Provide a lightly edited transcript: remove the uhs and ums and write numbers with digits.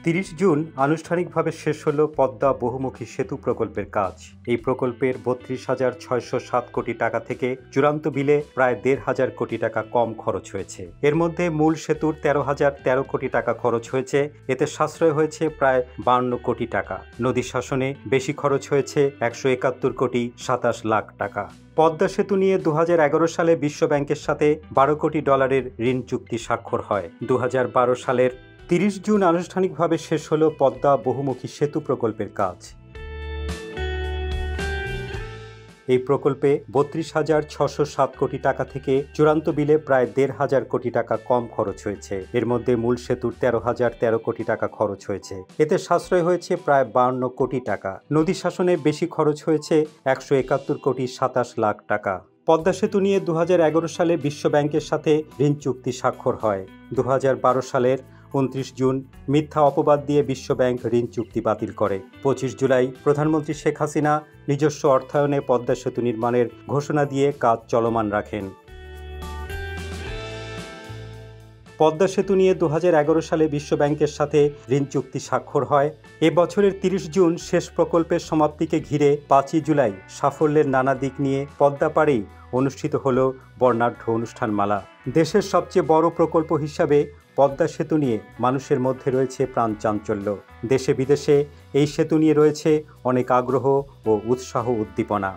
30 June আনুষ্ঠানিকভাবে শেষ হলো পদ্মা বহুমুখী সেতু প্রকল্পের কাজ। এই প্রকল্পের 32,607 কোটি টাকা থেকে চূড়ান্ত বিলে প্রায় 1,500 কোটি টাকা কম খরচ হয়েছে। এর মধ্যে মূল সেতুর 13,013 কোটি টাকা খরচ হয়েছে। এতে সাশ্রয় হয়েছে প্রায় 52 কোটি টাকা। নদী শাসনে বেশি খরচ হয়েছে 171 কোটি 27 লাখ টাকা। পদ্মা সেতু নিয়ে 2011 সালে বিশ্বব্যাংকের সাথে $12 কোটি ঋণ চুক্তি স্বাক্ষর হয়। 2012 সালের 30 জুন আনুষ্ঠানিকভাবে শেষ হলো পদ্মা বহুমুখী সেতু প্রকল্পের কাজ। এই প্রকল্পে 32,607 কোটি টাকা থেকে চূড়ান্ত বিলে প্রায় 1,500 কোটি টাকা কম খরচ হয়েছে। এর মধ্যে মূল সেতুর 13,013 কোটি টাকা খরচ হয়েছে। এতে সাশ্রয় হয়েছে প্রায় 52 কোটি টাকা। নদী শাসনে বেশি খরচ হয়েছে 171 কোটি 27 লাখ টাকা। পদ্মা সেতু নিয়ে 2011 সালে বিশ্বব্যাংকের সাথে ঋণ চুক্তি স্বাক্ষর হয়। 2012 সালের 29 জুন মিথ্যা অপবাদ দিয়ে বিশ্বব্যাংক ঋণ চুক্তি বাতিল করে। 25 জুলাই প্রধানমন্ত্রী শেখ হাসিনা নিজস্ব অর্থায়নে পদ্মা সেতু নির্মাণের ঘোষণা দিয়ে কাজ চলমান রাখেন। পদ্মা সেতু নিয়ে 2011 সালে বিশ্বব্যাংকের সাথে ঋণ চুক্তি স্বাক্ষর হয়। এ বছরের 30 জুন শেষ প্রকল্পের সমাপ্তিকে ঘিরে 5 জুলাই সাফল্যের নানা দিক নিয়ে পদ্মা পাড়েই অনুষ্ঠিত হল বর্ণাঢ্য অনুষ্ঠানমালা। দেশের সবচেয়ে বড় প্রকল্প হিসাবে পদ্মা সেতু নিয়ে মানুষের মধ্যে রয়েছে প্রাণ চাঞ্চল্য। দেশে বিদেশে এই সেতু নিয়ে রয়েছে অনেক আগ্রহ ও উৎসাহ উদ্দীপনা।